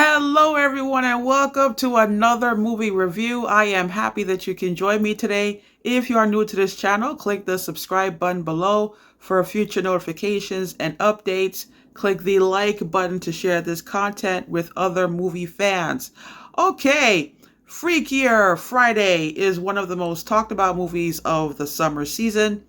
Hello, everyone, and welcome to another movie review. I am happy that you can join me today. If you are new to this channel, click the subscribe button below for future notifications and updates. Click the like button to share this content with other movie fans. Okay, Freakier Friday is one of the most talked about movies of the summer season.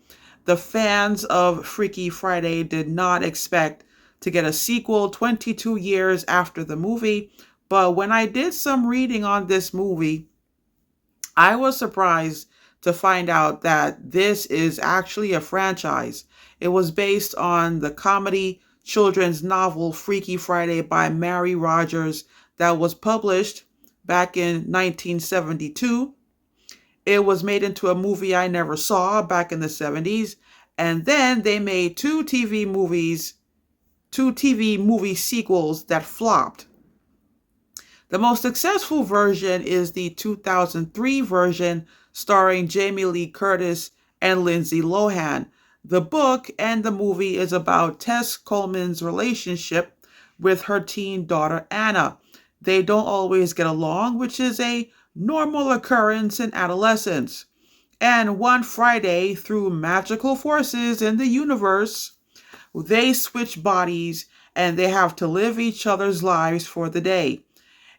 The fans of Freaky Friday did not expect to get a sequel 22 years after the movie. But when I did some reading on this movie, I was surprised to find out that this is actually a franchise. It was based on the comedy children's novel Freaky Friday by Mary Rogers that was published back in 1972. It was made into a movie I never saw back in the 70s. And then they made two TV movie sequels that flopped. The most successful version is the 2003 version starring Jamie Lee Curtis and Lindsay Lohan. The book and the movie is about Tess Coleman's relationship with her teen daughter Anna. They don't always get along, which is a normal occurrence in adolescence. And one Friday, through magical forces in the universe, they switch bodies and they have to live each other's lives for the day.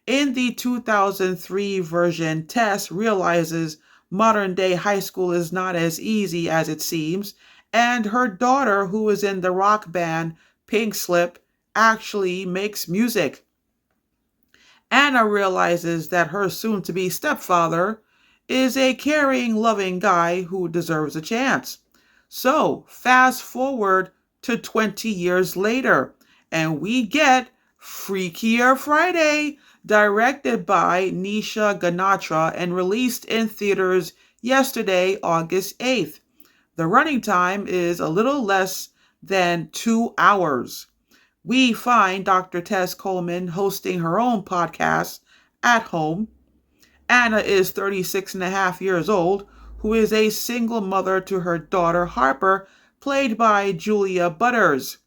In the 2003 version, Tess realizes modern day high school is not as easy as it seems, and her daughter, who is in the rock band Pink Slip, actually makes music. Anna realizes that her soon to be stepfather is a caring, loving guy who deserves a chance. So, fast forward to 20 years later, and we get Freakier Friday, directed by Nisha Ganatra and released in theaters yesterday, August 8th. The running time is a little less than 2 hours. We find Dr. Tess Coleman hosting her own podcast at home. Anna is 36 and a half years old, who is a single mother to her daughter Harper, played by Julia Butters.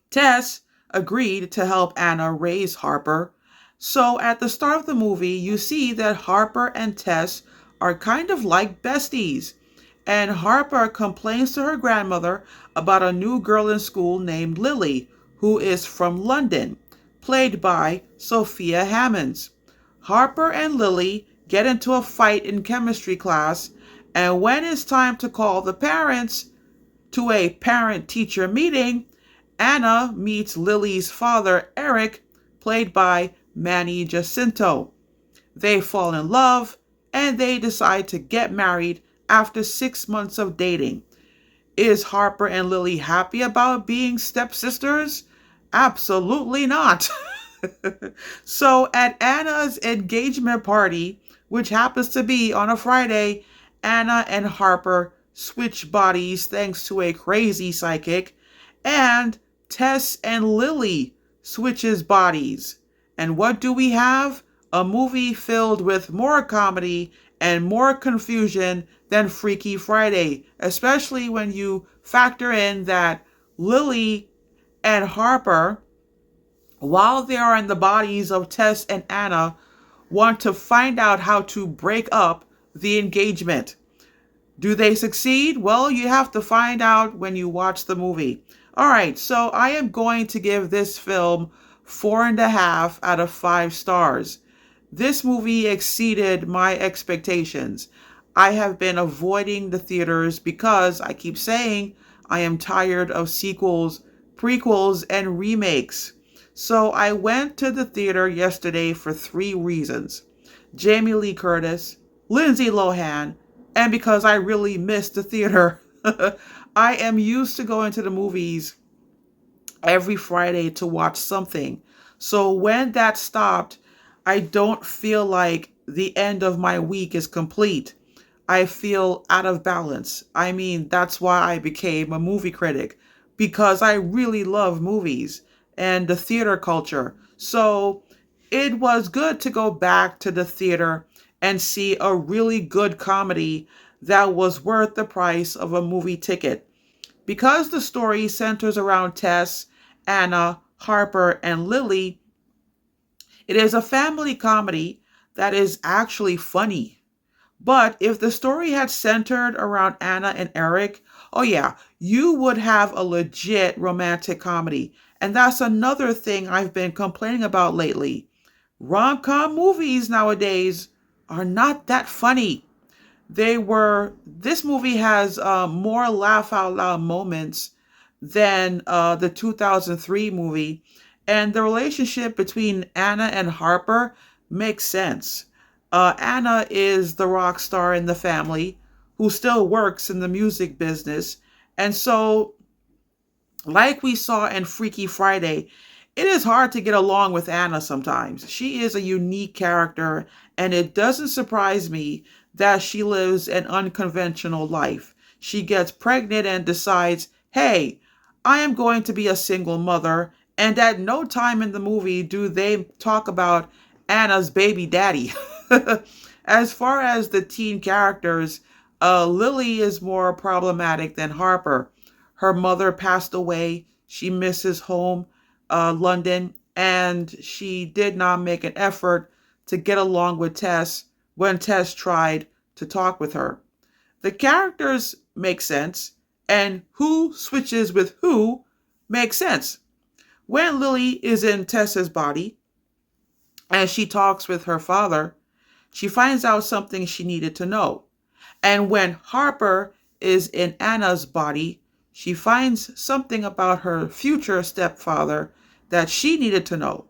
Tess agreed to help Anna raise Harper. So at the start of the movie, you see that Harper and Tess are kind of like besties. And Harper complains to her grandmother about a new girl in school named Lily, who is from London, played by Sophia Hammonds. Harper and Lily get into a fight in chemistry class, and when it's time to call the parents to a parent-teacher meeting, Anna meets Lily's father, Eric, played by Manny Jacinto. They fall in love, and they decide to get married after 6 months of dating. Is Harper and Lily happy about being stepsisters? Absolutely not. So at Anna's engagement party, which happens to be on a Friday, Anna and Harper switch bodies thanks to a crazy psychic, and Tess and Lily switches bodies. And what do we have? A movie filled with more comedy and more confusion than Freaky Friday, especially when you factor in that Lily and Harper, while they are in the bodies of Tess and Anna, want to find out how to break up the engagement. Do they succeed? Well, you have to find out when you watch the movie. All right, so I am going to give this film 4.5 out of 5 stars. This movie exceeded my expectations. I have been avoiding the theaters because I keep saying I am tired of sequels, prequels, and remakes. So I went to the theater yesterday for 3 reasons: Jamie Lee Curtis, Lindsay Lohan, and because I really missed the theater. I am used to going to the movies every Friday to watch something. So when that stopped, I don't feel like the end of my week is complete. I feel out of balance. I mean, that's why I became a movie critic, because I really love movies and the theater culture. So it was good to go back to the theater and see a really good comedy that was worth the price of a movie ticket. Because the story centers around Tess, Anna, Harper, and Lily, It is a family comedy that is actually funny. But if the story had centered around Anna and Eric, oh yeah, you would have a legit romantic comedy. And that's another thing I've been complaining about lately. Rom-com movies nowadays are not that funny. This movie has more laugh out loud moments than the 2003 movie. And the relationship between Anna and Harper makes sense. Anna is the rock star in the family who still works in the music business. And so, like we saw in Freaky Friday, it is hard to get along with Anna sometimes. She is a unique character, and it doesn't surprise me that she lives an unconventional life. She gets pregnant and decides, hey, I am going to be a single mother, and at no time in the movie do they talk about Anna's baby daddy. As far as the teen characters, Lily is more problematic than Harper. Her mother passed away. She misses home, London, and she did not make an effort to get along with Tess when Tess tried to talk with her. The characters make sense, and who switches with who makes sense. When Lily is in Tess's body and she talks with her father, she finds out something she needed to know. And when Harper is in Anna's body, she finds something about her future stepfather that she needed to know.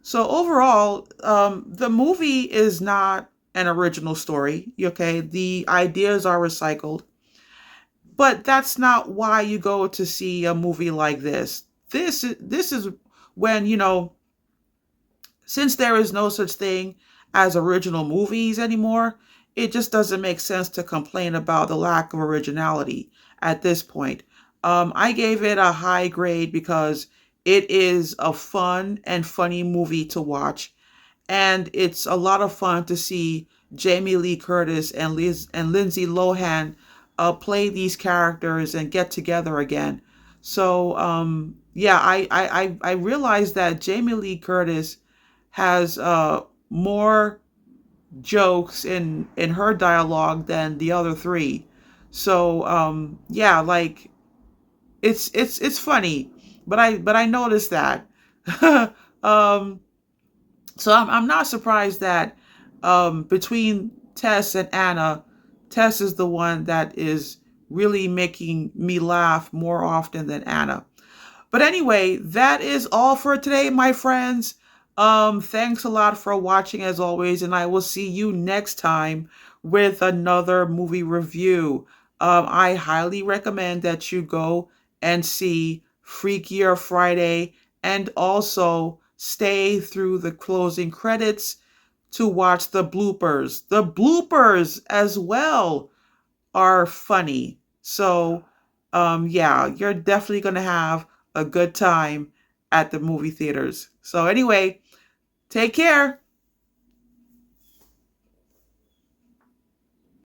So overall, the movie is not an original story. Okay, the ideas are recycled, but that's not why you go to see a movie like this. This is when since there is no such thing as original movies anymore, it just doesn't make sense to complain about the lack of originality at this point. I gave it a high grade because it is a fun and funny movie to watch, and it's a lot of fun to see Jamie Lee Curtis and Lindsay Lohan play these characters and get together again. So yeah, I realized that Jamie Lee Curtis has more jokes in her dialogue than the other three. So yeah, like it's funny, but I noticed that. um, so I'm not surprised that between Tess and Anna, Tess is the one that is really making me laugh more often than Anna. But anyway, that is all for today, my friends. Thanks a lot for watching as always, and I will see you next time with another movie review. I highly recommend that you go and see Freakier Friday and also stay through the closing credits to watch the bloopers. The bloopers as well are funny. So, yeah, you're definitely going to have a good time at the movie theaters. So, anyway, take care.